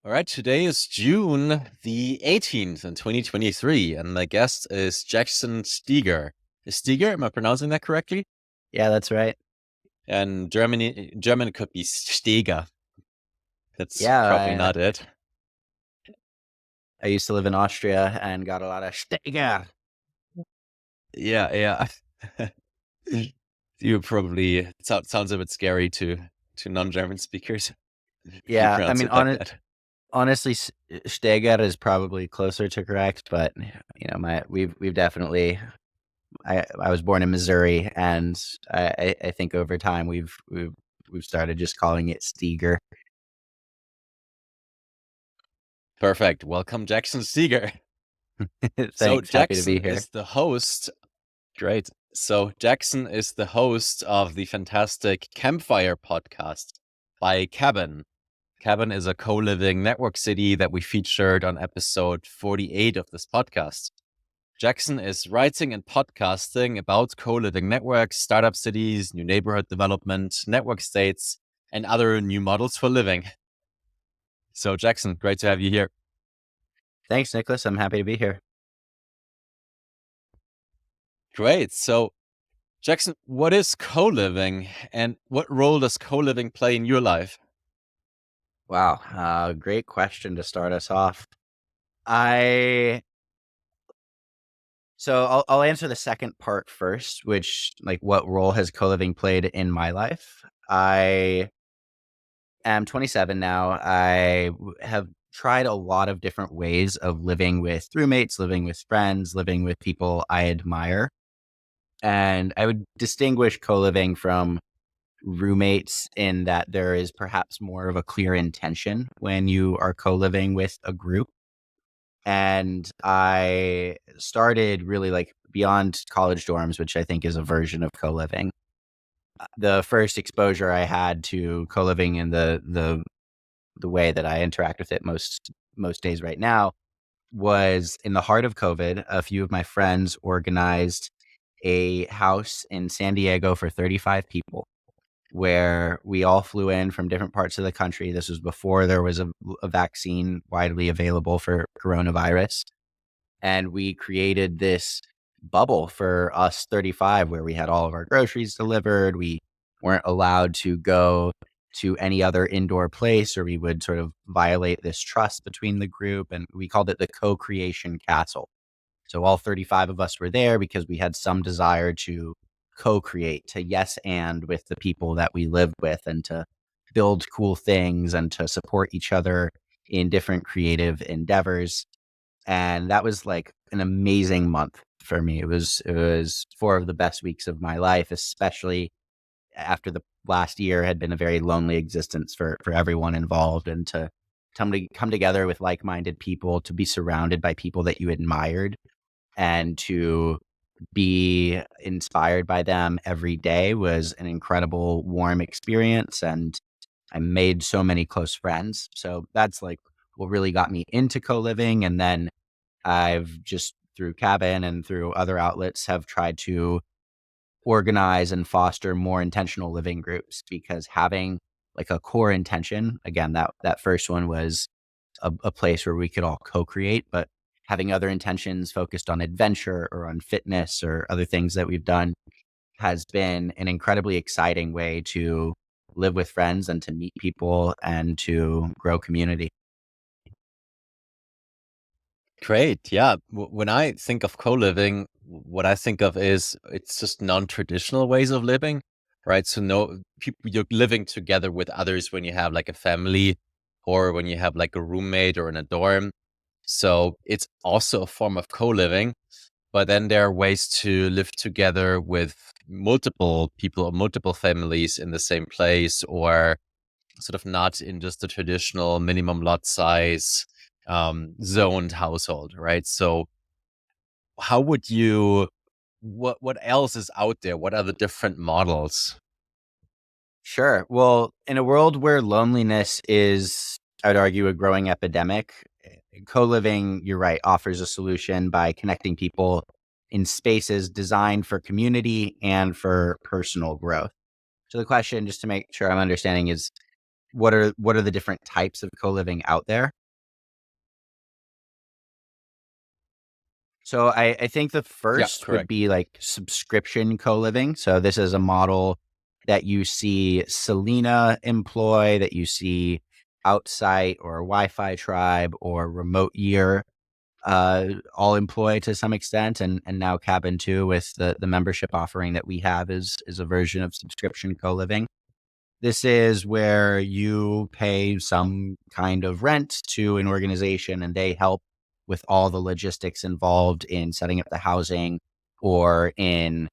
All right, today is June the 18th in 2023, and my guest is Jackson Steger. Is Steger, am I pronouncing that correctly? Yeah, that's right. And German could be Steger. That's probably Yeah, not it. I used to live in Austria and got a lot of Steger. Yeah. You probably sounds a bit scary to non-German speakers if you Yeah, I pronounce mean, it like that. honestly, Steger is probably closer to correct, but we've definitely. I was born in Missouri, and I think over time we've started just calling it Steger. Perfect. Welcome, Jackson Steger. So Thanks, happy to be Jackson here. is the host. Great. So Jackson is the host of the fantastic Campfire podcast by Cabin. Cabin is a co-living network city that we featured on episode 48 of this podcast. Jackson is writing and podcasting about co-living networks, startup cities, new neighborhood development, network states, and other new models for living. So Jackson, great to have you here. Thanks, Nicholas. I'm happy to be here. Great. So Jackson, what is co-living and what role does co-living play in your life? Wow, great question to start us off. I So I'll answer the second part first, which like what role has co-living played in my life? I am 27 now. Have tried a lot of different ways of living with roommates, living with friends, living with people I admire. And I would distinguish co-living from roommates in that there is perhaps more of a clear intention when you are co-living with a group. And I started really like beyond college dorms, which I think is a version of co-living. The first exposure I had to co-living in the way that I interact with it most days right now was in the heart of COVID. A few of my friends organized a house in San Diego for 35 people where we all flew in from different parts of the country. This was before there was a vaccine widely available for coronavirus. And we created this bubble for us 35 where we had all of our groceries delivered. We weren't allowed to go to any other indoor place, or we would sort of violate this trust between the group. And we called it the co-creation castle. So all 35 of us were there because we had some desire to co-create, to yes and with the people that we lived with, and to build cool things and to support each other in different creative endeavors. And that was like an amazing month for me. It was four of the best weeks of my life, especially after the last year had been a very lonely existence for everyone involved. And to come together with like-minded people, to be surrounded by people that you admired, and to be inspired by them every day was an incredible, warm experience. And I made so many close friends. So that's like what really got me into co-living. And then I've just through Cabin and through other outlets have tried to organize and foster more intentional living groups, because having like a core intention, again, that first one was a place where we could all co-create, but having other intentions focused on adventure or on fitness or other things that we've done has been an incredibly exciting way to live with friends and to meet people and to grow community. Great. Yeah. When I think of co-living, what I think of is it's just non-traditional ways of living, right? So no people, you're living together with others when you have like a family or when you have like a roommate or in a dorm. So it's also a form of co-living, but then there are ways to live together with multiple people or multiple families in the same place, or sort of not in just the traditional minimum lot size zoned household, right? So how would you what else is out there? What are the different models? Sure. Well, in a world where loneliness is, I'd argue, a growing epidemic, co-living, you're right, offers a solution by connecting people in spaces designed for community and for personal growth. So the question, just to make sure I'm understanding, is what are the different types of co-living out there? So I think the Yeah, first would correct. be like subscription co-living. So this is a model that you see Selina employ, that you see Outsite or Wi-Fi Tribe or Remote Year all employ to some extent, and now Cabin 2 with the membership offering that we have is a version of subscription co-living. This is where you pay some kind of rent to an organization and they help with all the logistics involved in setting up the housing or in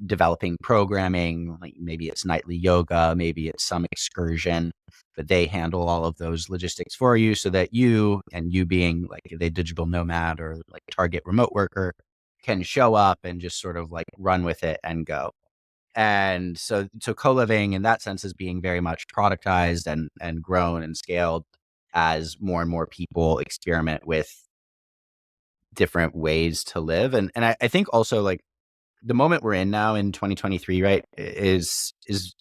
developing programming. Like maybe it's nightly yoga, maybe it's some excursion, but they handle all of those logistics for you so that you, and you being like a digital nomad or like target remote worker, can show up and just sort of like run with it and go. And so co-living in that sense is being very much productized and grown and scaled as more and more people experiment with different ways to live. And I think also like the moment we're in now in 2023, right, is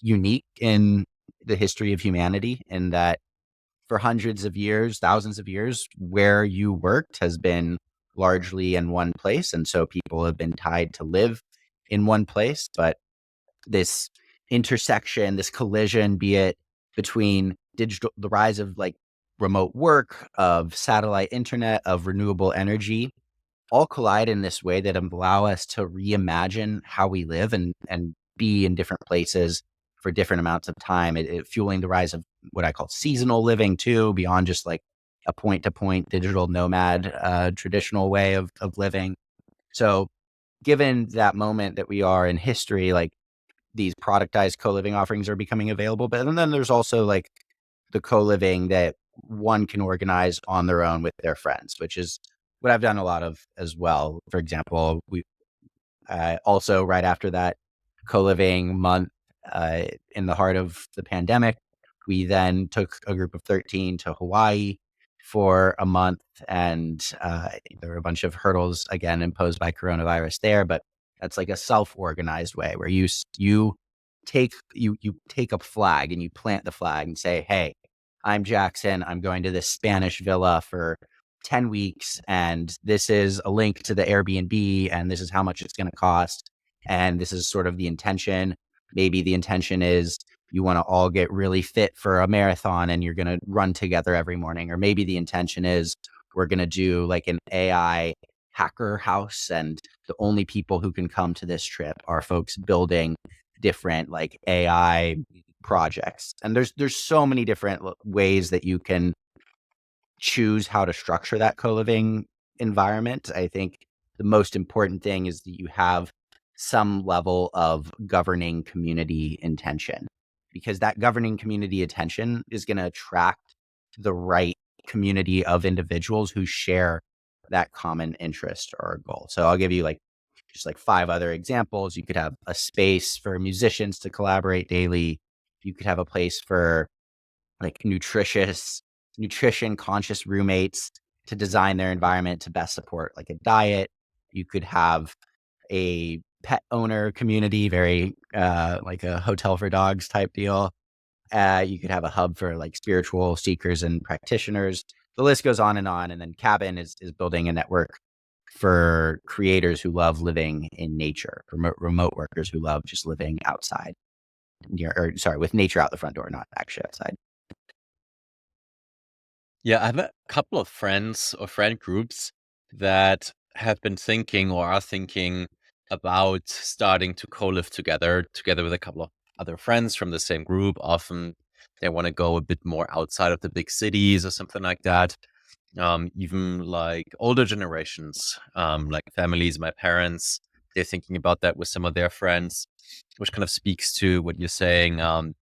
unique in the history of humanity in that for hundreds of years, thousands of years, where you worked has been largely in one place. And so people have been tied to live in one place. But this intersection, this collision, be it between the rise of like remote work, of satellite internet, of renewable energy, all collide in this way that allow us to reimagine how we live and be in different places for different amounts of time. It fueling the rise of what I call seasonal living too, beyond just like a point to point digital nomad, traditional way of living. So given that moment that we are in history, like these productized co-living offerings are becoming available. But and then there's also like the co-living that one can organize on their own with their friends, which is what I've done a lot of as well. For example, we also right after that co-living month in the heart of the pandemic, we then took a group of 13 to Hawaii for a month, and there were a bunch of hurdles again imposed by coronavirus there, but that's like a self-organized way where you take a flag and you plant the flag and say, "Hey, I'm Jackson. I'm going to this Spanish villa for 10 weeks, and this is a link to the Airbnb, and this is how much it's going to cost. And this is sort of the intention. Maybe the intention is you want to all get really fit for a marathon and you're going to run together every morning. Or maybe the intention is we're going to do like an AI hacker house, and the only people who can come to this trip are folks building different like AI projects." And there's so many different ways that you can choose how to structure that co-living environment. I think the most important thing is that you have some level of governing community intention, because that governing community attention is going to attract the right community of individuals who share that common interest or goal. So I'll give you like just like 5 other examples. You could have a space for musicians to collaborate daily. You could have a place for like nutrition conscious roommates to design their environment to best support like a diet. You could have a pet owner community, very like a hotel for dogs type deal. You could have a hub for like spiritual seekers and practitioners. The list goes on. And then Cabin is building a network for creators who love living in nature, remote workers who love just living outside, or sorry, with nature out the front door, not actually outside. Yeah, I have a couple of friends or friend groups that have been thinking or are thinking about starting to co-live together with a couple of other friends from the same group. Often they want to go a bit more outside of the big cities or something like that. Even like older generations, like families, my parents, they're thinking about that with some of their friends, which kind of speaks to what you're saying,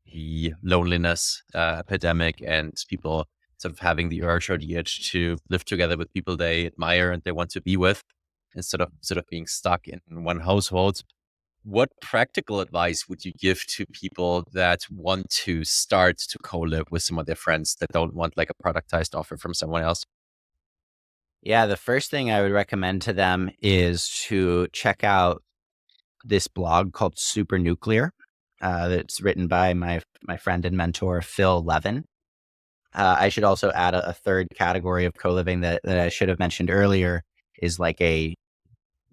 the loneliness epidemic and people sort of having the urge or the itch to live together with people they admire and they want to be with instead of sort of being stuck in one household. What practical advice would you give to people that want to start to co-live with some of their friends that don't want like a productized offer from someone else? Yeah, the first thing I would recommend to them is to check out this blog called Super Nuclear. That's written by my friend and mentor Phil Levin. I should also add a third category of co-living that I should have mentioned earlier is like a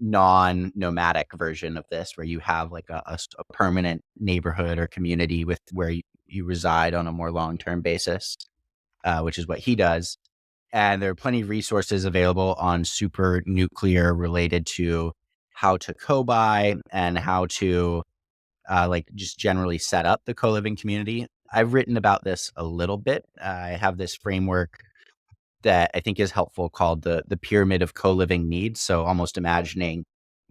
non-nomadic version of this, where you have like a permanent neighborhood or community with where you reside on a more long-term basis, which is what he does. And there are plenty of resources available on super nuclear related to how to co-buy and how to like just generally set up the co-living community. I've written about this a little bit. I have this framework that I think is helpful called the pyramid of co-living needs. So almost imagining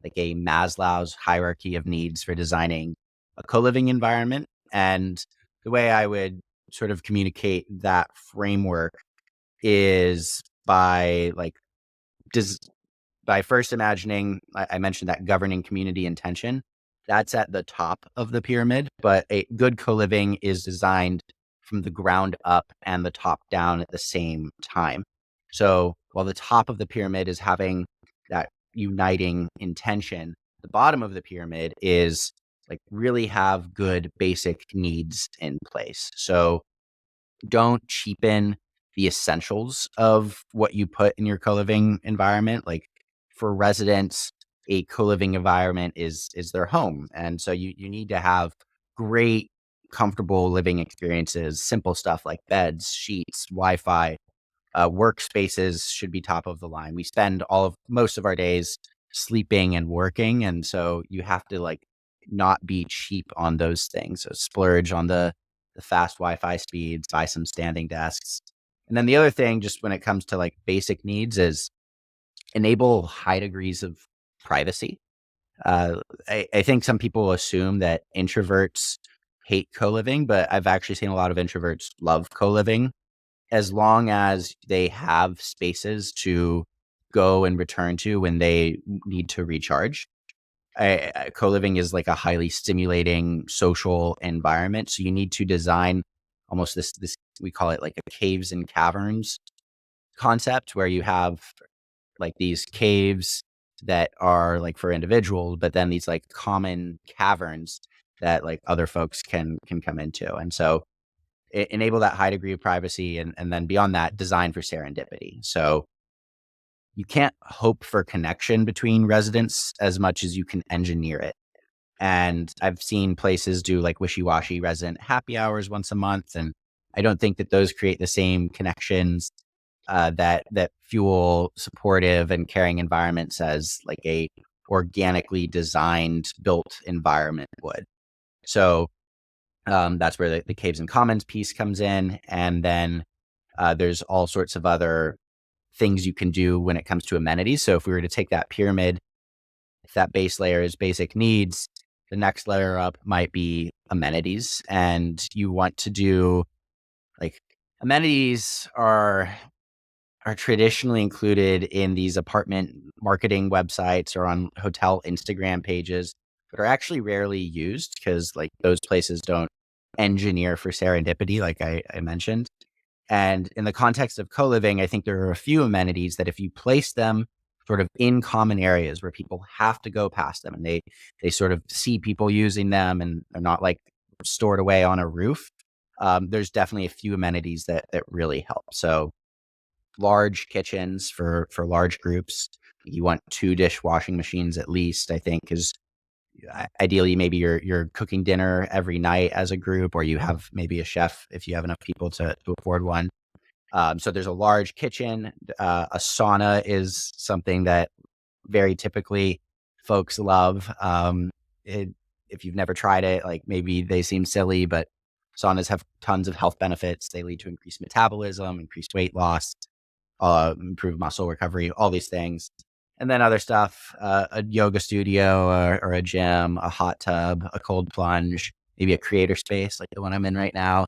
like a Maslow's hierarchy of needs for designing a co-living environment. And the way I would sort of communicate that framework is by like des- by first imagining, I mentioned that governing community intention. That's at the top of the pyramid, but a good co-living is designed from the ground up and the top down at the same time. So while the top of the pyramid is having that uniting intention, the bottom of the pyramid is like really have good basic needs in place. So don't cheapen the essentials of what you put in your co-living environment. Like for residents, a co-living environment is their home. And so you need to have great, comfortable living experiences, simple stuff like beds, sheets, Wi-Fi, workspaces should be top of the line. We spend most of our days sleeping and working. And so you have to like not be cheap on those things. So splurge on the fast Wi-Fi speeds, buy some standing desks. And then the other thing, just when it comes to like basic needs, is enable high degrees of privacy. I think some people assume that introverts hate co-living, but I've actually seen a lot of introverts love co-living as long as they have spaces to go and return to when they need to recharge. Co-living is like a highly stimulating social environment. So you need to design almost this we call it like a caves and caverns concept, where you have like these caves that are like for individuals, but then these like common caverns that like other folks can come into. And so enable that high degree of privacy, and then beyond that, design for serendipity. So you can't hope for connection between residents as much as you can engineer it. And I've seen places do like wishy-washy resident happy hours once a month, and I don't think that those create the same connections that fuel supportive and caring environments as like a organically designed, built environment would. So that's where the caves and commons piece comes in, and then there's all sorts of other things you can do when it comes to amenities. So if we were to take that pyramid, if that base layer is basic needs, the next layer up might be amenities. And you want to do like amenities are traditionally included in these apartment marketing websites or on hotel Instagram pages, but are actually rarely used because like those places don't engineer for serendipity, like I mentioned. And in the context of co-living, I think there are a few amenities that if you place them sort of in common areas where people have to go past them and they sort of see people using them and they're not like stored away on a roof, there's definitely a few amenities that really help. So large kitchens for large groups. You want 2 dishwashing machines at least, I think, is ideally maybe you're cooking dinner every night as a group, or you have maybe a chef if you have enough people to afford one. So there's a large kitchen. A sauna is something that very typically folks love. If you've never tried it, like maybe they seem silly, but saunas have tons of health benefits. They lead to increased metabolism, increased weight loss, improve muscle recovery, all these things. And then other stuff, a yoga studio or a gym, a hot tub, a cold plunge, maybe a creator space like the one I'm in right now,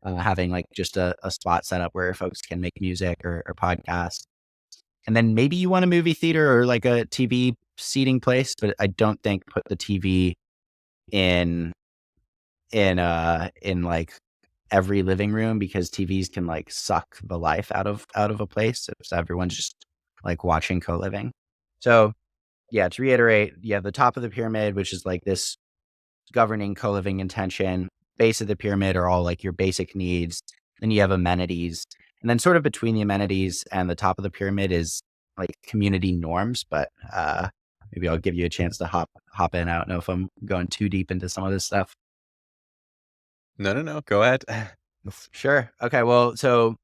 having like just a spot set up where folks can make music or podcast. And then maybe you want a movie theater or like a TV seating place, but I don't think put the TV in in like every living room, because TVs can like suck the life out of a place if everyone's just like watching co-living. So yeah, to reiterate, you have the top of the pyramid, which is like this governing co-living intention. Base of the pyramid are all like your basic needs. Then you have amenities. And then sort of between the amenities and the top of the pyramid is like community norms, but maybe I'll give you a chance to hop in. I don't know if I'm going too deep into some of this stuff. No, no, no. Go ahead. Sure. Okay. Well, so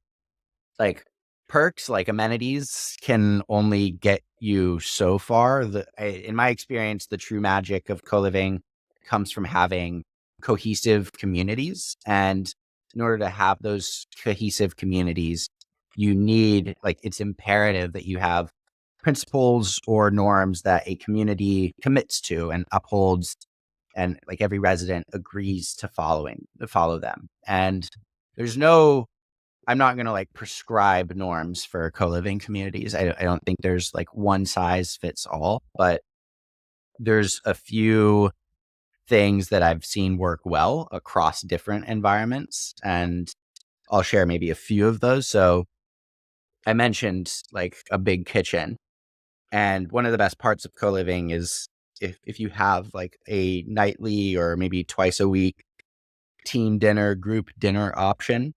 like perks, like amenities can only get you so far. In my experience, the true magic of co-living comes from having cohesive communities. And in order to have those cohesive communities, you need, like, it's imperative that you have principles or norms that a community commits to and upholds, and like every resident agrees to follow them. And there's no, I'm not going to like prescribe norms for co-living communities. I don't think there's like one size fits all, but there's a few things that I've seen work well across different environments. And I'll share maybe a few of those. So I mentioned like a big kitchen. And one of the best parts of co-living is if you have like a nightly or maybe twice a week team dinner, group dinner option.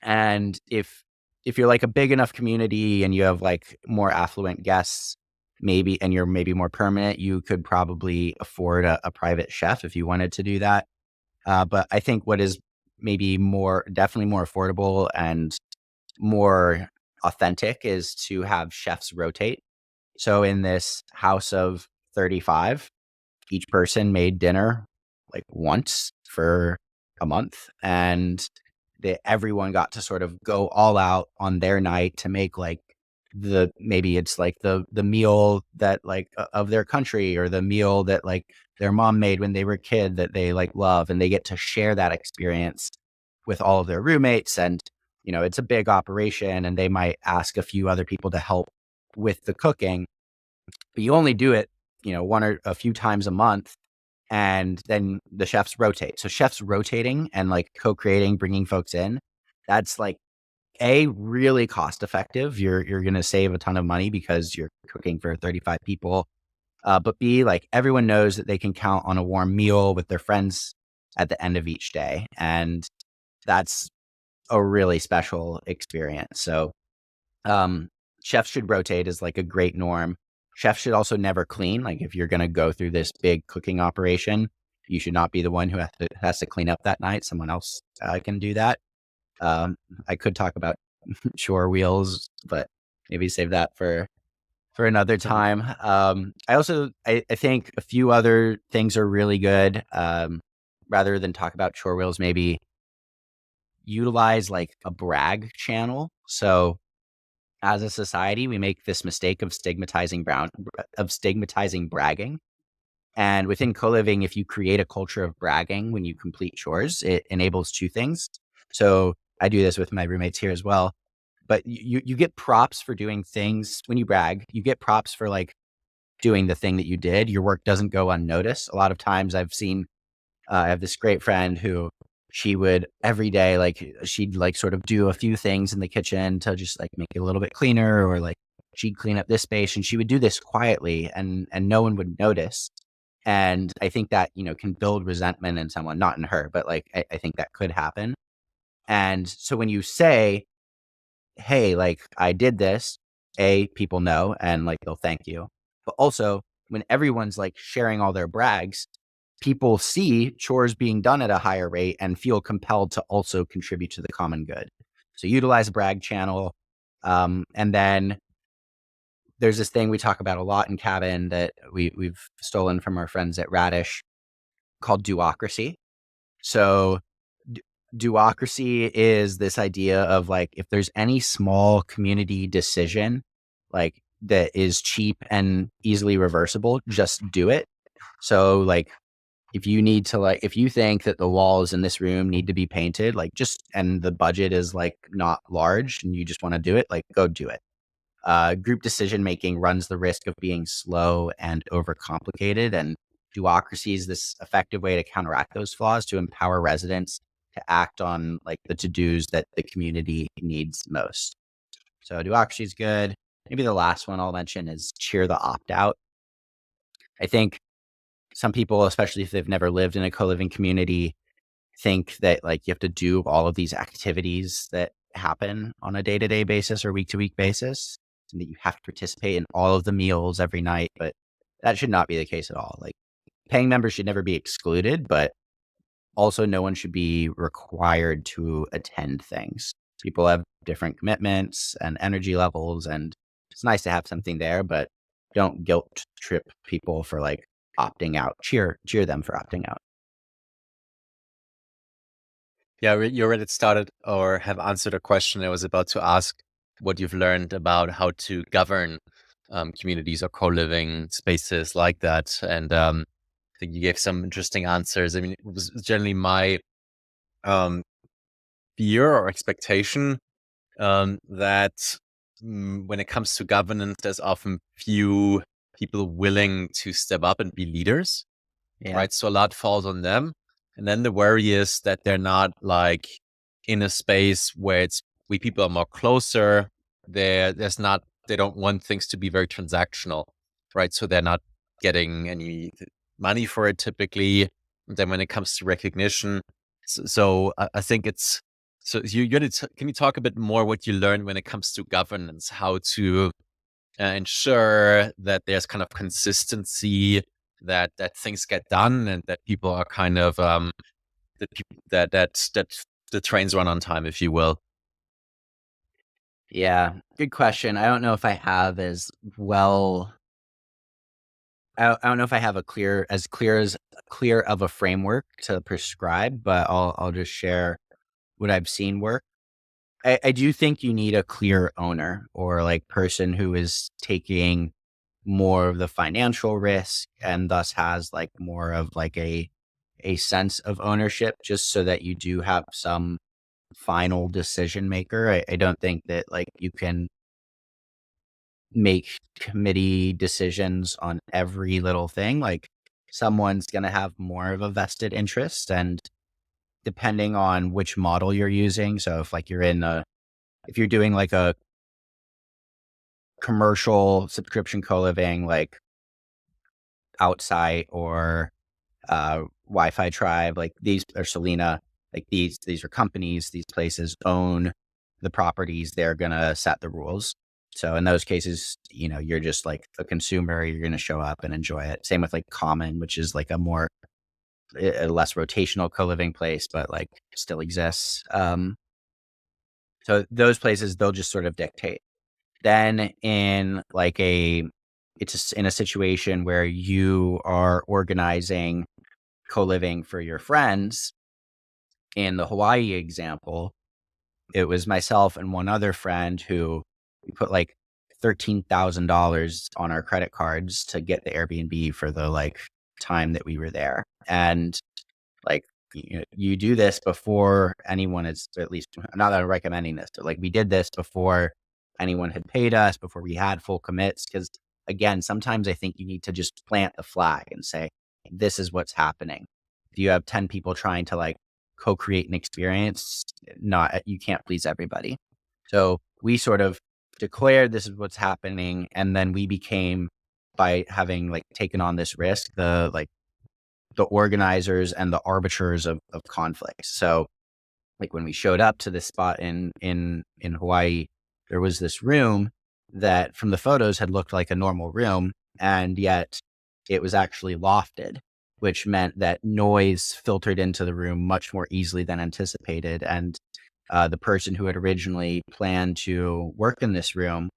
And if you're like a big enough community and you have like more affluent guests, maybe, and you're maybe more permanent, you could probably afford a private chef if you wanted to do that. But I think what is maybe definitely more affordable and more authentic is to have chefs rotate. So in this house of 35, each person made dinner like once for a month, and everyone got to sort of go all out on their night to make like maybe it's like the meal that like of their country, or the meal that like their mom made when they were a kid that they like love, and they get to share that experience with all of their roommates. And it's a big operation, and they might ask a few other people to help with the cooking, but you only do it one or a few times a month, and then the chefs rotate. So chefs rotating and like co-creating, bringing folks in, that's like really cost effective. You're going to save a ton of money because you're cooking for 35 people. But B, like everyone knows that they can count on a warm meal with their friends at the end of each day. And that's a really special experience. So chefs should rotate is like a great norm. Chefs should also never clean. Like if you're going to go through this big cooking operation, you should not be the one who has to clean up that night. Someone else can do that. I could talk about chore wheels, but maybe save that for another time. I think a few other things are really good. Rather than talk about chore wheels, maybe utilize like a brag channel. So as a society, we make this mistake of stigmatizing bragging. And within co-living, if you create a culture of bragging when you complete chores, it enables two things. So I do this with my roommates here as well. But you get props for doing things when you brag. You get props for like doing the thing that you did. Your work doesn't go unnoticed. A lot of times I have this great friend who she would every day, like she'd like sort of do a few things in the kitchen to just like make it a little bit cleaner, or like she'd clean up this space, and she would do this quietly and no one would notice. And I think that, can build resentment in someone, not in her, but like, I think that could happen. And so when you say, hey, like I did this, people know and like they'll thank you. But also when everyone's like sharing all their brags, people see chores being done at a higher rate and feel compelled to also contribute to the common good. So utilize a brag channel. And then there's this thing we talk about a lot in Cabin that we've stolen from our friends at Radish called duocracy. So duocracy is this idea of like, if there's any small community decision like that is cheap and easily reversible, just do it. So like if you need to like, if you think that the walls in this room need to be painted, like and the budget is like not large and you just want to do it, like go do it. Group decision making runs the risk of being slow and overcomplicated, and duocracy is this effective way to counteract those flaws, to empower residents to act on like the to-dos that the community needs most. So duocracy is good. Maybe the last one I'll mention is cheer the opt-out. I think some people, especially if they've never lived in a co-living community, think that like you have to do all of these activities that happen on a day-to-day basis or week-to-week basis, and that you have to participate in all of the meals every night. But that should not be the case at all. Like, paying members should never be excluded, but also no one should be required to attend things. People have different commitments and energy levels, and it's nice to have something there, but don't guilt trip people for like opting out. Cheer them for opting out. Yeah, you already started or have answered a question I was about to ask, what you've learned about how to govern communities or co-living spaces like that. And I think you gave some interesting answers. I mean, it was generally my um, fear or expectation that when it comes to governance, there's often few people willing to step up and be leaders, Yeah. right? So a lot falls on them. And then the worry is that they're not like in a space where it's we people are more closer. There's not they don't want things to be very transactional, right? So they're not getting any money for it typically. And then when it comes to recognition, so I think it's so can you talk a bit more what you learned when it comes to governance, how to ensure that there's kind of consistency, that things get done, and that people are kind of that people that the trains run on time, if you will. Yeah. Good question. I don't know if I have as well. I don't know if I have a clear of a framework to prescribe, but I'll just share what I've seen work. I do think you need a clear owner or like person who is taking more of the financial risk and thus has like more of like a sense of ownership, just so that you do have some final decision maker. I don't think that like you can make committee decisions on every little thing. Like, someone's going to have more of a vested interest, and depending on which model you're using. So if like if you're doing like a commercial subscription co-living, like Outside or Wi-Fi Tribe, like these or Selina, like these are companies, these places own the properties, they're gonna set the rules. So in those cases, you're just like a consumer, you're gonna show up and enjoy it. Same with like Common, which is like a less rotational co-living place, but like still exists. So those places, they'll just sort of dictate. Then it's in a situation where you are organizing co-living for your friends. In the Hawaii example, it was myself and one other friend who we put like $13,000 on our credit cards to get the Airbnb for the like time that we were there. And like, you do this before anyone is, at least not that I'm recommending this, but like we did this before anyone had paid us, before we had full commits. Cause again, sometimes I think you need to just plant the flag and say, this is what's happening. If you have 10 people trying to like co-create an experience, you can't please everybody. So we sort of declared this is what's happening. And then we became, by having like taken on this risk, the organizers and the arbiters of conflicts. So like when we showed up to this spot in Hawaii, there was this room that from the photos had looked like a normal room, and yet it was actually lofted, which meant that noise filtered into the room much more easily than anticipated. And the person who had originally planned to work in this room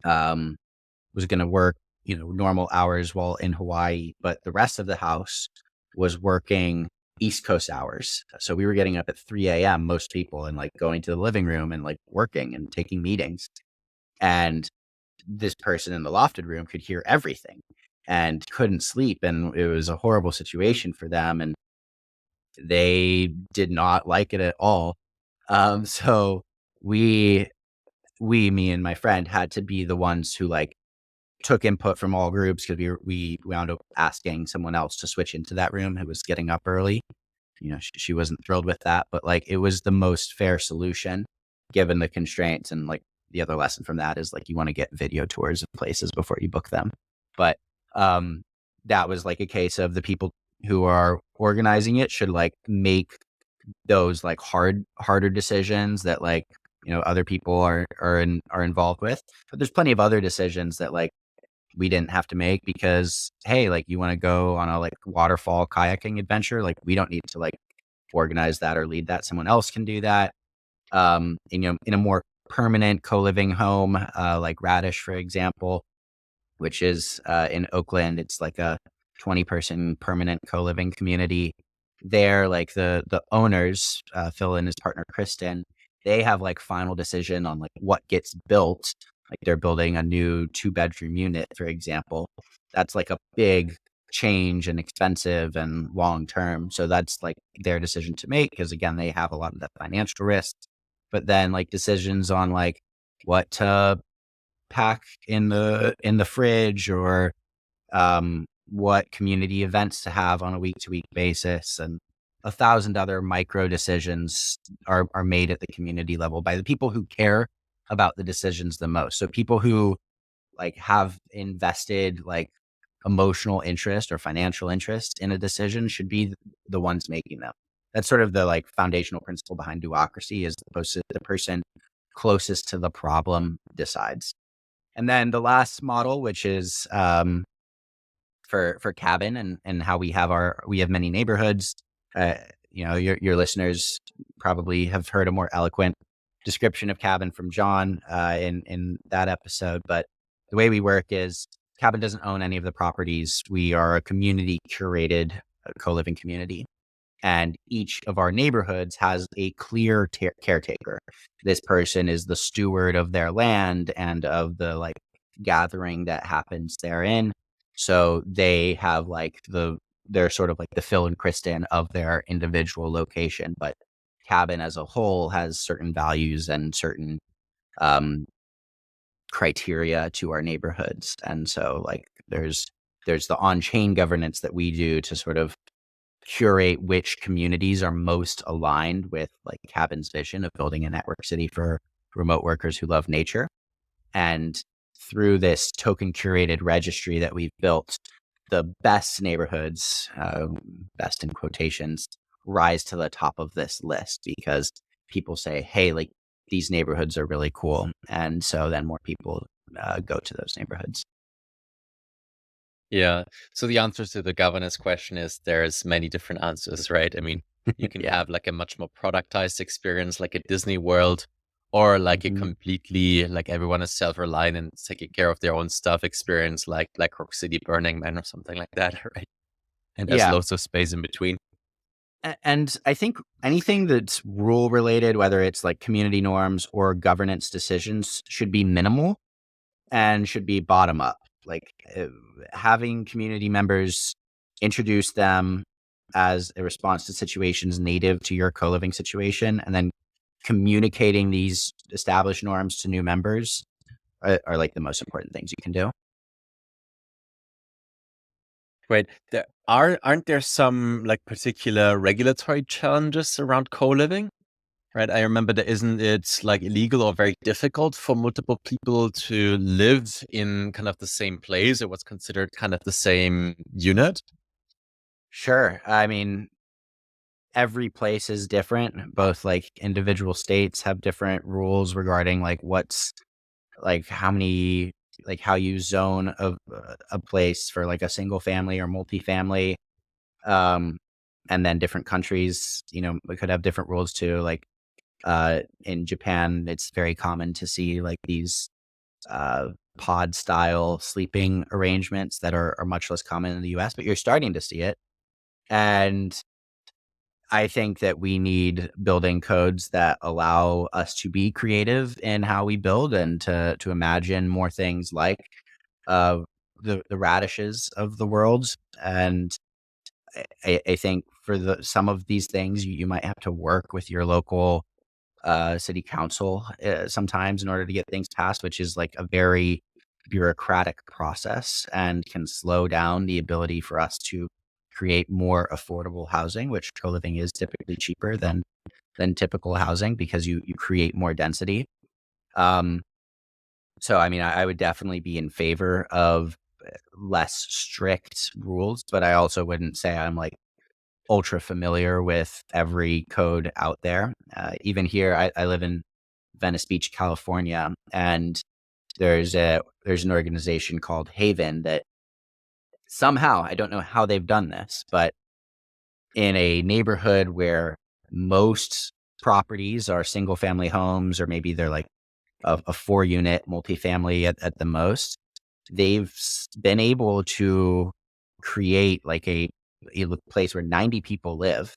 was going to work, normal hours while in Hawaii, but the rest of the house was working East Coast hours. So we were getting up at 3 a.m., most people, and like going to the living room and like working and taking meetings. And this person in the lofted room could hear everything and couldn't sleep. And it was a horrible situation for them. And they did not like it at all. So we, me and my friend had to be the ones who like took input from all groups, because we wound up asking someone else to switch into that room who was getting up early. She wasn't thrilled with that, but like it was the most fair solution given the constraints. And like the other lesson from that is like you want to get video tours of places before you book them. But that was like a case of the people who are organizing it should like make those like harder decisions that like other people are involved with. But there's plenty of other decisions that like we didn't have to make because, hey, like you want to go on a like waterfall kayaking adventure, like we don't need to like organize that or lead that. Someone else can do that. In a more permanent co-living home, like Radish, for example, which is in Oakland. It's like a 20-person permanent co-living community. There, like the owners, Phil and his partner Kristen, they have like final decision on like what gets built. Like they're building a new 2-bedroom unit, for example. That's like a big change and expensive and long term. So that's like their decision to make because again, they have a lot of that financial risk. But then like decisions on like what to pack in the fridge or what community events to have on a week to week basis and 1,000 other micro decisions are made at the community level by the people who care about the decisions the most. So people who like have invested like emotional interest or financial interest in a decision should be the ones making them. That's sort of the like foundational principle behind duocracy is the person closest to the problem decides. And then the last model, which is for cabin and how we have many neighborhoods. Uh, your listeners probably have heard a more eloquent description of cabin from John in that episode. But the way we work is cabin doesn't own any of the properties. We are a community curated co-living community. And each of our neighborhoods has a clear caretaker. This person is the steward of their land and of the like gathering that happens therein. So they have like they're sort of like the Phil and Kristen of their individual location, but cabin as a whole has certain values and certain um, criteria to our neighborhoods. And so like there's the on-chain governance that we do to sort of curate which communities are most aligned with like Cabin's vision of building a network city for remote workers who love nature. And through this token curated registry that we've built, the best neighborhoods, best in quotations, rise to the top of this list because people say, hey, like these neighborhoods are really cool. And so then more people go to those neighborhoods. Yeah. So the answer to the governance question is there's many different answers, right? I mean, you can Yeah. have like a much more productized experience, like a Disney World, or like a Mhm. completely like everyone is self-reliant and taking care of their own stuff experience, like Rock City, Burning Man, or something like that, right? And there's Yeah. loads of space in between. And I think anything that's rule related, whether it's like community norms or governance decisions, should be minimal and should be bottom up. Like having community members introduce them as a response to situations native to your co living situation, and then communicating these established norms to new members are like the most important things you can do. Wait, aren't there some like particular regulatory challenges around co-living? Right. I remember that isn't it like illegal or very difficult for multiple people to live in kind of the same place or what's considered kind of the same unit? Sure. I mean, every place is different. Both like individual states have different rules regarding like what's like how many like how you zone a place for like a single family or multifamily. Um, and then different countries, we could have different rules too. Like in Japan, it's very common to see like these uh, pod style sleeping arrangements that are much less common in the US, but you're starting to see it. And I think that we need building codes that allow us to be creative in how we build and to imagine more things like uh, the radishes of the world. And I think for some of these things, you might have to work with your local city council sometimes in order to get things passed, which is like a very bureaucratic process and can slow down the ability for us to create more affordable housing, which co-living is typically cheaper than typical housing because you create more density. Um, so I mean, I would definitely be in favor of less strict rules, but I also wouldn't say I'm like ultra familiar with every code out there. Even here, I live in Venice Beach, California, and there's an organization called Haven that somehow, I don't know how they've done this, but in a neighborhood where most properties are single family homes, or maybe they're like a 4-unit multifamily at the most, they've been able to create like a place where 90 people live,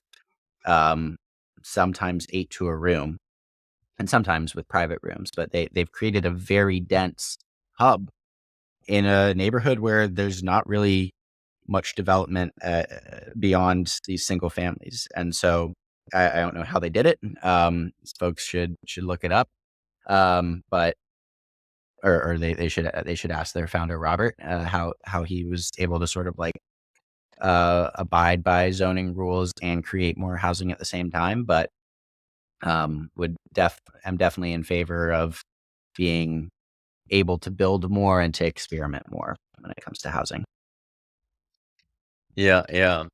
um, sometimes 8 to a room, and sometimes with private rooms. But they've created a very dense hub in a neighborhood where there's not really much development beyond these single families. And so I don't know how they did it. Folks should look it up. But or they should ask their founder Robert how he was able to sort of like abide by zoning rules and create more housing at the same time. But I'm definitely in favor of being able to build more and to experiment more when it comes to housing. Yeah, yeah.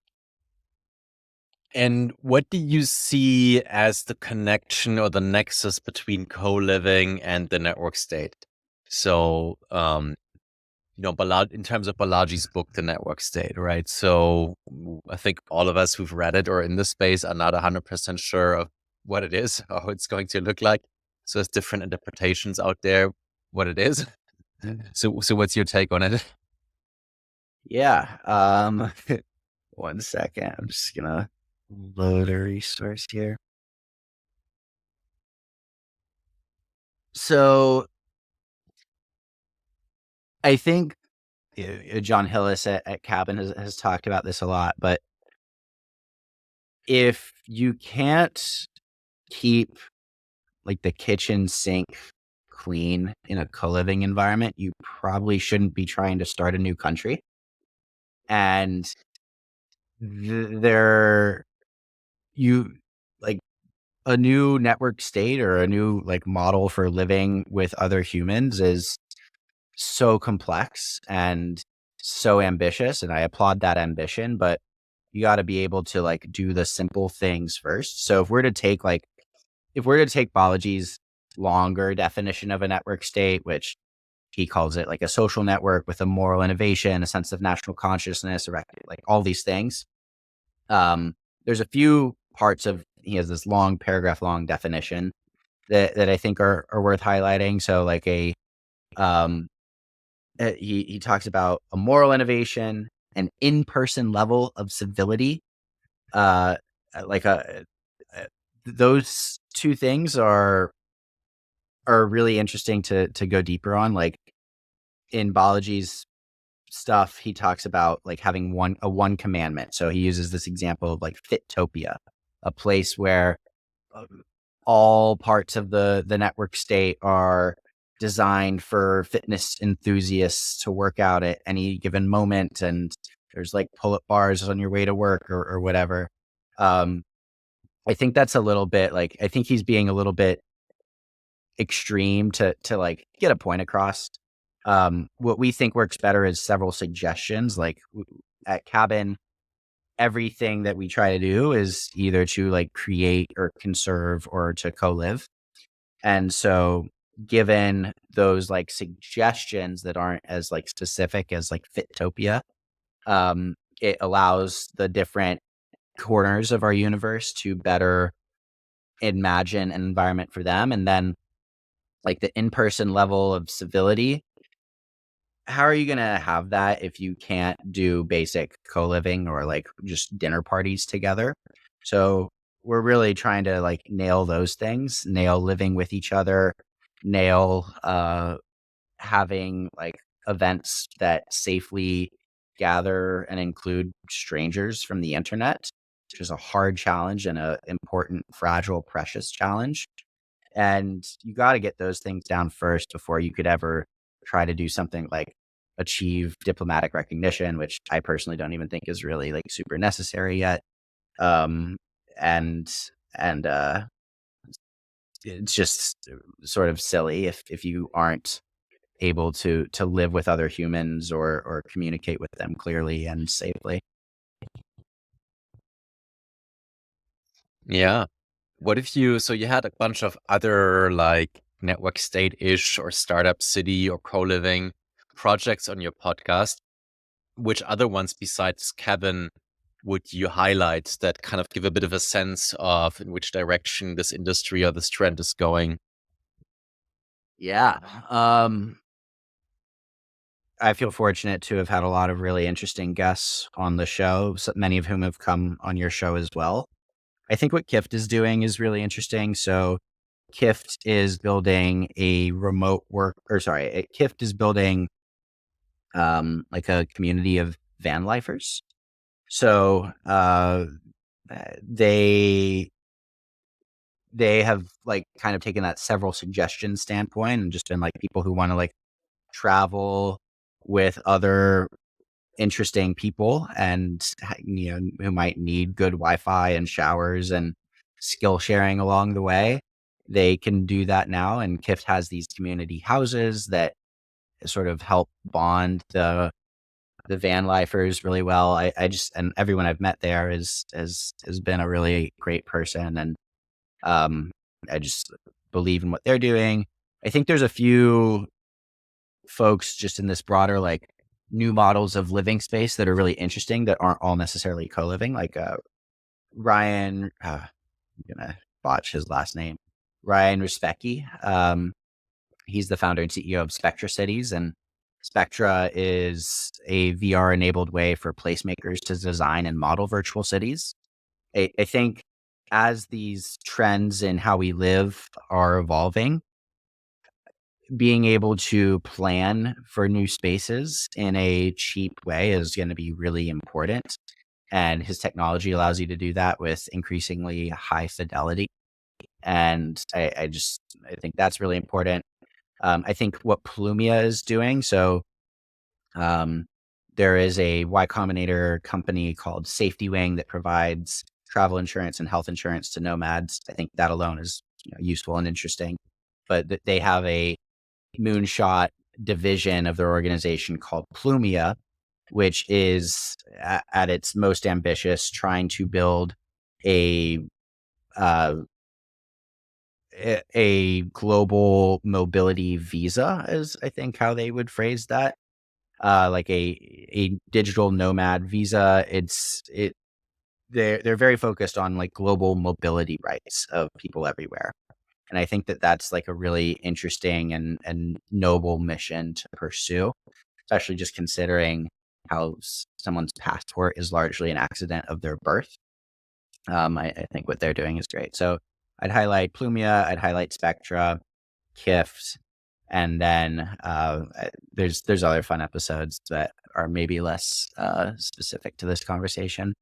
And what do you see as the connection or the nexus between co-living and the network state? So, in terms of Balaji's book, The Network State, right? So I think all of us who've read it or in this space are not 100% sure of what it is or how it's going to look like. So there's different interpretations out there what it is. So what's your take on it? Yeah. One second. I'm just gonna load a resource here. So I think John Hillis at Cabin has talked about this a lot, but if you can't keep like the kitchen sink clean in a co-living environment, you probably shouldn't be trying to start a new country. And there, you like a new network state or a new like model for living with other humans is so complex and so ambitious, and I applaud that ambition, but you got to be able to like do the simple things first. So if we're to take Balaji's longer definition of a network state, which he calls it like a social network with a moral innovation, a sense of national consciousness, like all these things. There's a few parts of he has this long paragraph long definition that I think are worth highlighting. So like um he talks about a moral innovation, an in-person level of civility, uh like those two things are really interesting to go deeper on. Like in Balaji's stuff, he talks about like having one commandment. So he uses this example of like Fitopia, a place where all parts of the network state are designed for fitness enthusiasts to work out at any given moment, and there's like pull-up bars on your way to work or whatever. Um, I think that's a little bit like I think he's being a little bit extreme to like get a point across. What we think works better is several suggestions. Like at Cabin, everything that we try to do is either to like create or conserve or to co-live. And so given those like suggestions that aren't as like specific as like Fitopia, it allows the different corners of our universe to better imagine an environment for them. And then like the in-person level of civility, how are you going to have that if you can't do basic co-living or like just dinner parties together? So we're really trying to like nail those things, nail living with each other, nail having like events that safely gather and include strangers from the internet, which is a hard challenge and a important, fragile, precious challenge. And you got to get those things down first before you could ever try to do something like achieve diplomatic recognition, which I personally don't even think is really like super necessary yet. Um, and and it's just sort of silly if you aren't able to live with other humans or communicate with them clearly and safely. Yeah. What if you had a bunch of other like network state-ish or startup city or co-living projects on your podcast, which other ones besides Kevin would you highlight that kind of give a bit of a sense of in which direction this industry or this trend is going? Yeah. I feel fortunate to have had a lot of really interesting guests on the show, many of whom have come on your show as well. I think what Kift is doing is really interesting. So Kift is building a remote work, or sorry, Kift is building like a community of van lifers. So they they have like kind of taken that several suggestion standpoint and just been like people who want to like travel with other interesting people and who might need good Wi-Fi and showers and skill sharing along the way. They can do that now, and Kift has these community houses that sort of help bond the van lifers really well. I just, and everyone I've met there has been a really great person, and um, I just believe in what they're doing. I think there's a few folks just in this broader like new models of living space that are really interesting that aren't all necessarily co-living. Like Ryan, I'm gonna botch his last name, Ryan Respecki. He's the founder and CEO of Spectra Cities, and Spectra is a VR enabled way for placemakers to design and model virtual cities. I think as these trends in how we live are evolving, being able to plan for new spaces in a cheap way is going to be really important. And his technology allows you to do that with increasingly high fidelity. And I think that's really important. I think what Plumia is doing. So there is a Y Combinator company called Safety Wing that provides travel insurance and health insurance to nomads. I think that alone is useful and interesting. But they have a moonshot division of their organization called Plumia, which is at its most ambitious, trying to build a uh, a global mobility visa, is I think how they would phrase that. Like a digital nomad visa. They're very focused on like global mobility rights of people everywhere. And I think that that's like a really interesting and noble mission to pursue, especially just considering how someone's passport is largely an accident of their birth. I think what they're doing is great. So I'd highlight Plumia, I'd highlight Spectra, Kift, and then there's other fun episodes that are maybe less specific to this conversation.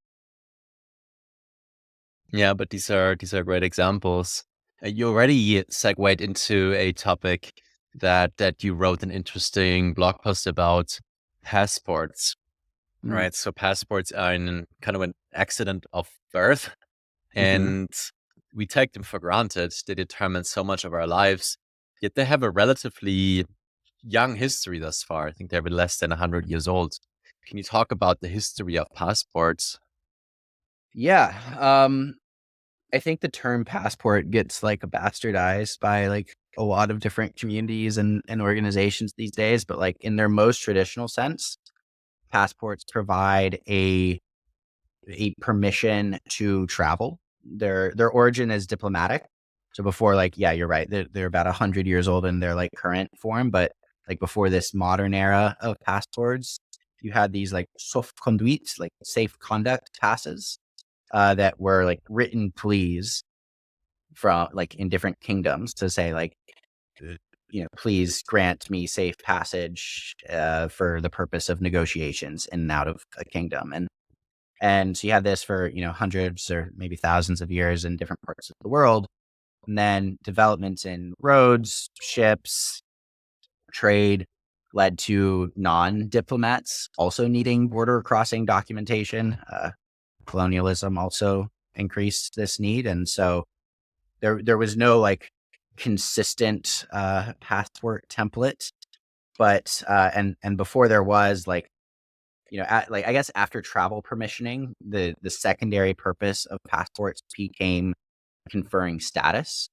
Yeah, but these are great examples. You already segued into a topic that you wrote an interesting blog post about passports, Mm. right? So passports are in kind of an accident of birth, Mm-hmm. and we take them for granted. They determine so much of our lives, yet they have a relatively young history thus far. I think they're a bit less than 100 years old. Can you talk about the history of passports? Yeah. I think the term passport gets like bastardized by like a lot of different communities and organizations these days, but like in their most traditional sense, passports provide a permission to travel. Their origin is diplomatic. So before, like, yeah, you're right. They're about 100 years old in their like current form, but like before this modern era of passports, you had these like sauf conduite, like safe conduct passes that were like written pleas from like in different kingdoms to say like, uh, please grant me safe passage for the purpose of negotiations in and out of a kingdom. And so you had this for, hundreds or maybe thousands of years in different parts of the world. And then developments in roads, ships, trade led to non-diplomats also needing border crossing documentation. Colonialism also increased this need. And so there was no like consistent passport template. But and before there was like, like I guess after travel permissioning, the secondary purpose of passports became conferring status.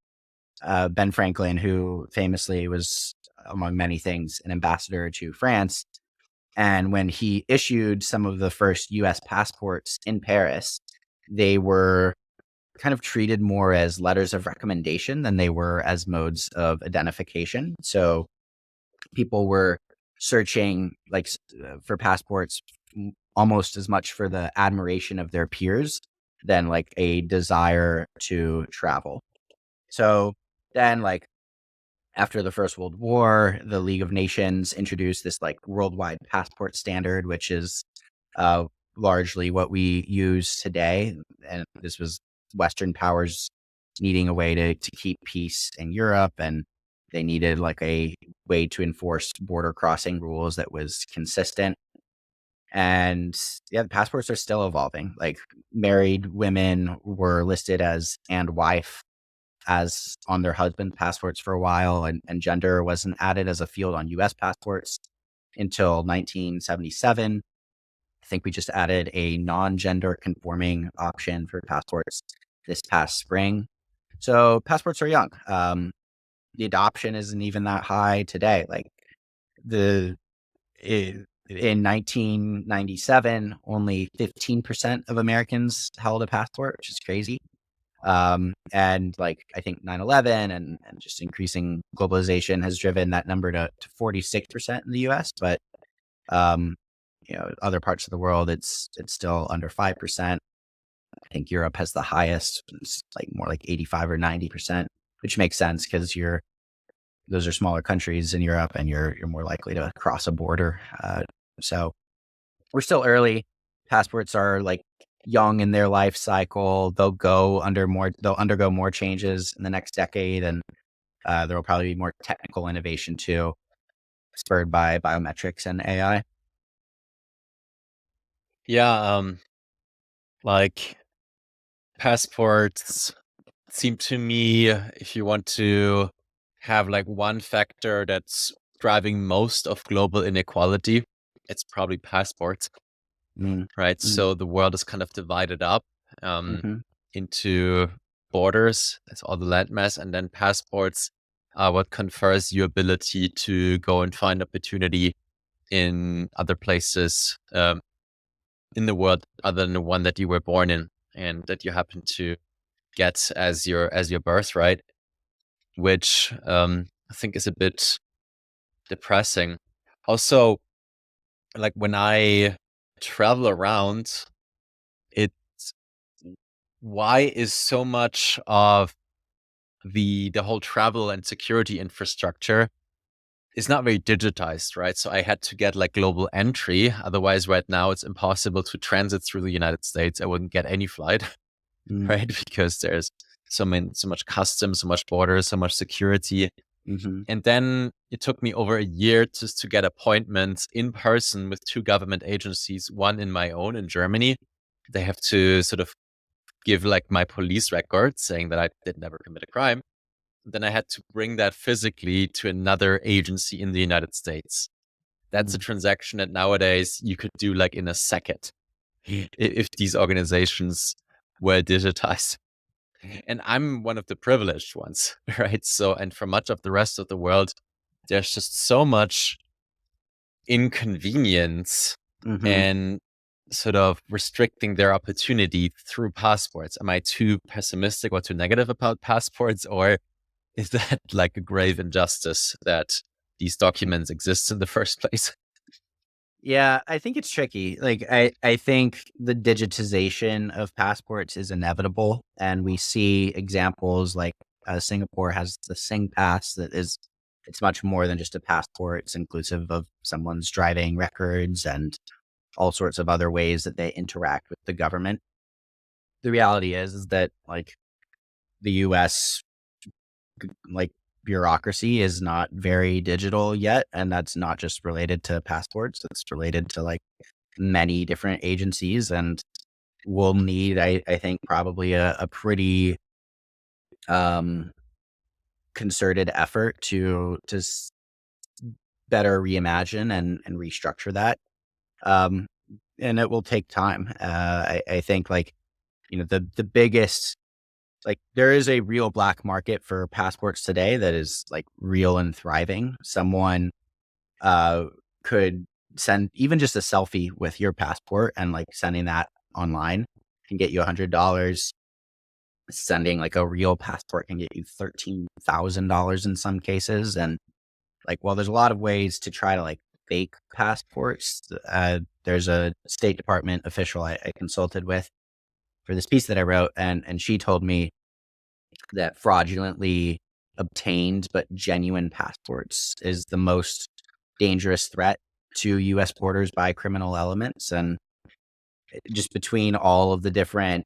Ben Franklin, who famously was, among many things, an ambassador to France. And when he issued some of the first US passports in Paris, they were kind of treated more as letters of recommendation than they were as modes of identification. So people were searching for passports almost as much for the admiration of their peers than like a desire to travel. So then after the First World War, the League of Nations introduced this like worldwide passport standard, which is uh, largely what we use today. And this was Western powers needing a way to keep peace in Europe, and they needed like a way to enforce border crossing rules that was consistent. And yeah, the passports are still evolving. Like married women were listed as and wife as on their husband passports for a while, and gender wasn't added as a field on US passports until 1977. I think we just added a non-gender conforming option for passports this past spring. So passports are young. The adoption isn't even that high today. Like the in 1997, only 15% of Americans held a passport, which is crazy. And like I think 9/11 and just increasing globalization has driven that number to 46% in the US, but um, other parts of the world it's still under 5%. I think Europe has the highest, it's like more like 85 or 90%, which makes sense because those are smaller countries in Europe and you're more likely to cross a border. So we're still early. Passports are like young in their life cycle. They'll undergo more changes in the next decade, and there will probably be more technical innovation too, spurred by biometrics and AI. Yeah, like passports seem to me, if you want to have like one factor that's driving most of global inequality, it's probably passports, Mm, right? mm, So the world is kind of divided up mhm, into borders, that's all the landmass, and then passports are what confers your ability to go and find opportunity in other places in the world other than the one that you were born in and that you happen to get as your birthright, which I think is a bit depressing. Also, like when I travel around, it's why is so much of the whole travel and security infrastructure is not very digitized, right? So I had to get like global entry. Otherwise, right now it's impossible to transit through the United States. I wouldn't get any flight, mm, right? Because there's so much customs, so much borders, so much security. mhm, And then it took me over a year just to get appointments in person with two government agencies, one in my own in Germany. They have to sort of give like my police record saying that I did never commit a crime. Then I had to bring that physically to another agency in the United States. That's a mm, transaction that nowadays you could do like in a second if these organizations were digitized. And I'm one of the privileged ones, right? So, and for much of the rest of the world, there's just so much inconvenience mhm. and sort of restricting their opportunity through passports. Am I too pessimistic or too negative about passports? Or is that like a grave injustice that these documents exist in the first place? Yeah, I think it's tricky. Like I think the digitization of passports is inevitable, and we see examples like Singapore has the Sing Pass that is it's much more than just a passport. It's inclusive of someone's driving records and all sorts of other ways that they interact with the government. The reality is that like the US like bureaucracy is not very digital yet, and that's not just related to passports, it's related to like many different agencies, and we'll need I think probably a pretty um concerted effort to better reimagine and restructure that. Um and it will take time. I think like the biggest like there is a real black market for passports today that is like real and thriving. Someone could send even just a selfie with your passport, and like sending that online can get you $100. Sending like a real passport can get you $13,000 in some cases. And like, while there's a lot of ways to try to like fake passports, there's a State Department official I consulted with for this piece that I wrote, and she told me that fraudulently obtained but genuine passports is the most dangerous threat to U.S. borders by criminal elements. And just between all of the different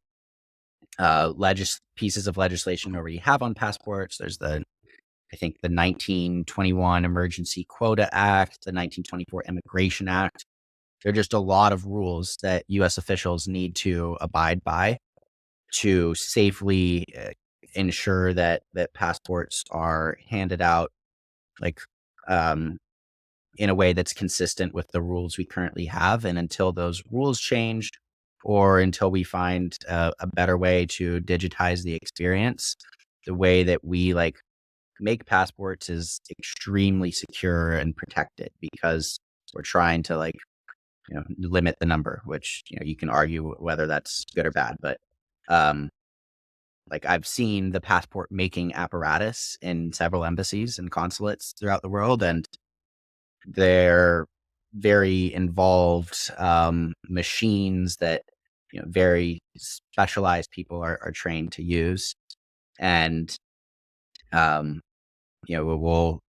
pieces of legislation we already have on passports, there's I think the 1921 Emergency Quota Act, the 1924 Immigration Act. There are just a lot of rules that U.S. officials need to abide by to safely ensure that passports are handed out like um, in a way that's consistent with the rules we currently have. And until those rules change, or until we find a better way to digitize the experience, the way that we like make passports is extremely secure and protected, because we're trying to like, limit the number, which, you can argue whether that's good or bad. But um, like, I've seen the passport making apparatus in several embassies and consulates throughout the world, and they're very involved machines that very specialized people are trained to use. And um, we'll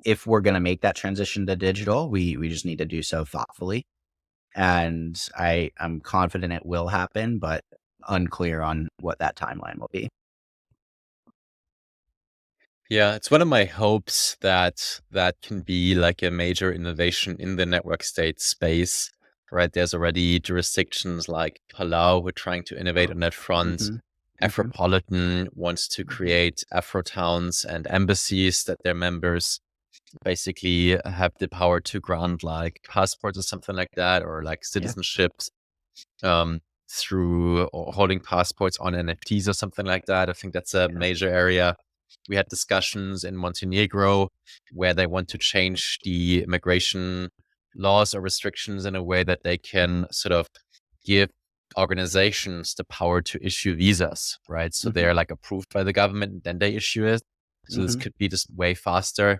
if we're going to make that transition to digital, we just need to do so thoughtfully. And I'm confident it will happen, but unclear on what that timeline will be. Yeah, it's one of my hopes that that can be like a major innovation in the network state space, right? There's already jurisdictions like Palau who are trying to innovate on that front. Hmm. Hmm. Afropolitan wants to Hmm. create Afro towns and embassies that their members basically have the power to grant like passports or something like that, or like Yeah. citizenships um, through or holding passports on NFTs or something like that. I think that's a Yeah. major area. We had discussions in Montenegro where they want to change the immigration laws or restrictions in a way that they can sort of give organizations the power to issue visas, right? So Hmm. they're like approved by the government and then they issue it. So this Hmm. could be just way faster.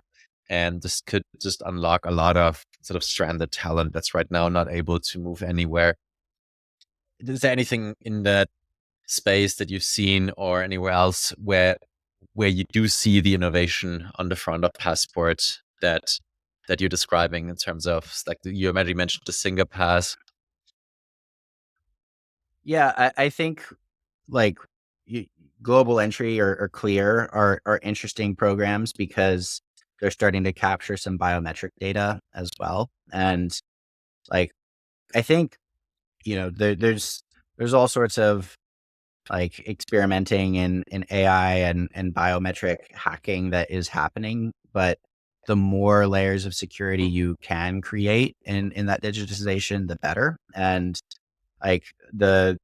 And this could just unlock a lot of sort of stranded talent that's right now not able to move anywhere. Is there anything in that space that you've seen or anywhere else where you do see the innovation on the front of passport that you're describing in terms of like you already mentioned the Singer Pass? Yeah, I think like y- global entry or clear are interesting programs because they're starting to capture some biometric data as well. And like, I think, there's all sorts of like experimenting in AI and biometric hacking that is happening. But the more layers of security you can create in that digitization, the better. And like the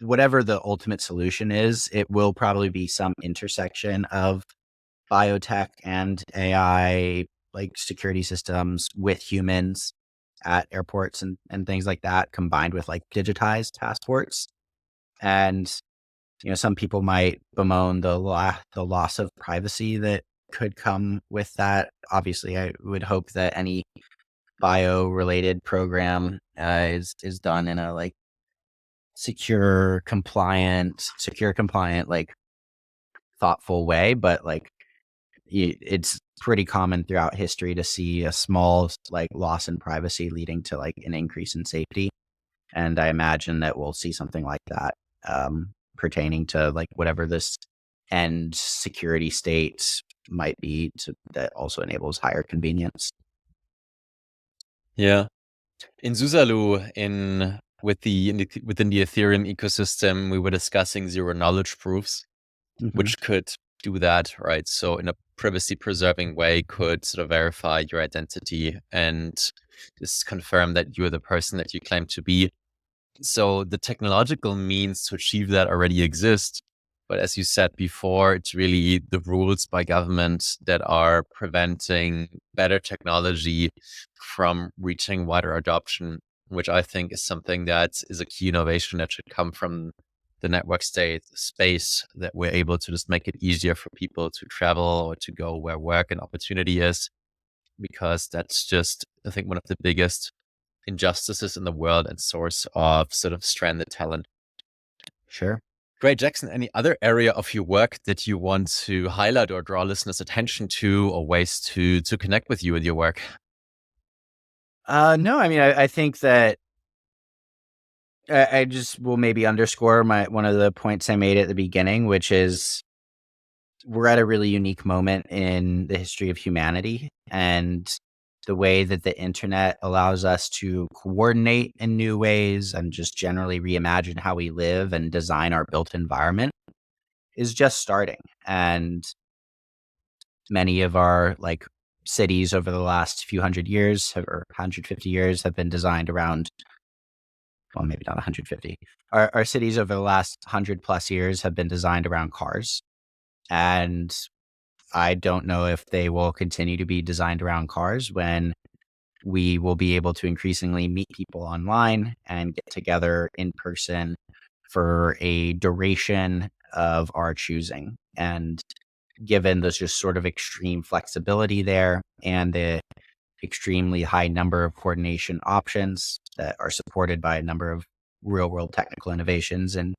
whatever the ultimate solution is, it will probably be some intersection of biotech and AI, like security systems with humans at airports and things like that, combined with like digitized passports. And some people might bemoan the loss of privacy that could come with that. Obviously, I would hope that any bio related program is done in a like secure compliant, like thoughtful way. But like, it's pretty common throughout history to see a small like loss in privacy leading to like an increase in safety. And I imagine that we'll see something like that pertaining to like whatever this end security state might be that also enables higher convenience. Yeah. In Susalu, in with within the Ethereum ecosystem, we were discussing zero knowledge proofs, Hmm. which could do that, right? So in a privacy preserving way, could sort of verify your identity and just confirm that you're the person that you claim to be. So the technological means to achieve that already exist. But as you said before, it's really the rules by government that are preventing better technology from reaching wider adoption, which I think is something that is a key innovation that should come from the network state space, that we're able to just make it easier for people to travel or to go where work and opportunity is, because that's just, I think, one of the biggest injustices in the world and source of sort of stranded talent. Sure. Great, Jackson. Any other area of your work that you want to highlight or draw listeners' attention to, or ways to connect with you and your work? No, I mean, I think that I just will maybe underscore one of the points I made at the beginning, which is we're at a really unique moment in the history of humanity, and the way that the internet allows us to coordinate in new ways and just generally reimagine how we live and design our built environment is just starting. And many of our cities over the last few hundred years or 150 years have been designed around, well, maybe not 150. Our cities over the last 100+ years have been designed around cars. And I don't know if they will continue to be designed around cars when we will be able to increasingly meet people online and get together in person for a duration of our choosing. And given this just sort of extreme flexibility there and the extremely high number of coordination options that are supported by a number of real world technical innovations in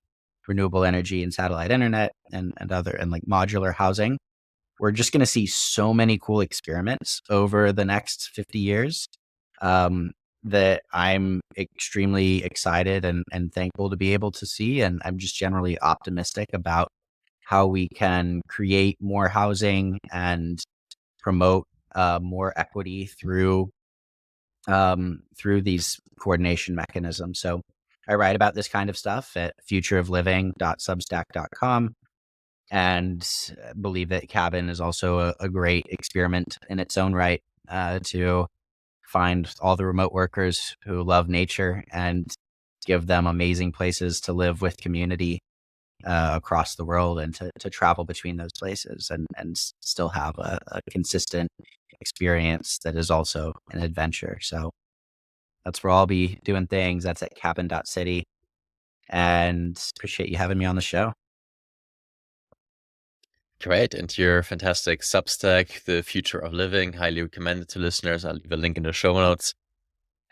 renewable energy and satellite internet and other and like modular housing, we're just going to see so many cool experiments over the next 50 years that I'm extremely excited and thankful to be able to see. And I'm just generally optimistic about how we can create more housing and promote more equity through these coordination mechanisms. So I write about this kind of stuff at futureofliving.substack.com, and believe that Cabin is also a great experiment in its own right, to find all the remote workers who love nature and give them amazing places to live with community across the world, and to travel between those places and still have a consistent experience that is also an adventure. So that's where I'll be doing things. That's at cabin.city. And appreciate you having me on the show. Great. And your fantastic Substack, The Future of Living, highly recommended to listeners. I'll leave a link in the show notes.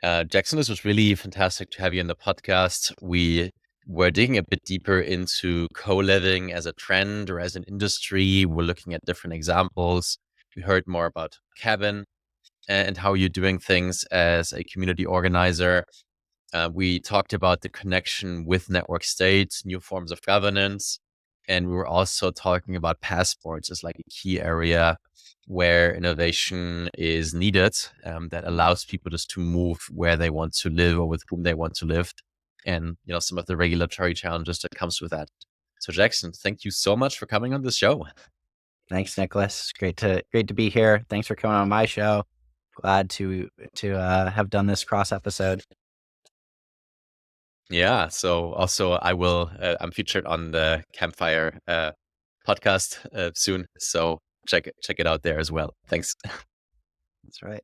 Jackson, this was really fantastic to have you in the podcast. We were digging a bit deeper into co-living as a trend or as an industry. We're looking at different examples. We heard more about Cabin and how you're doing things as a community organizer. We talked about the connection with network states, new forms of governance, and we were also talking about passports as like a key area where innovation is needed, that allows people just to move where they want to live or with whom they want to live, and some of the regulatory challenges that comes with that. So Jackson, thank you so much for coming on this show. Thanks, Nicholas. Great to be here. Thanks for coming on my show. Glad to have done this cross episode. Yeah. So also I'm featured on the Campfire podcast soon. So check it out there as well. Thanks. That's right.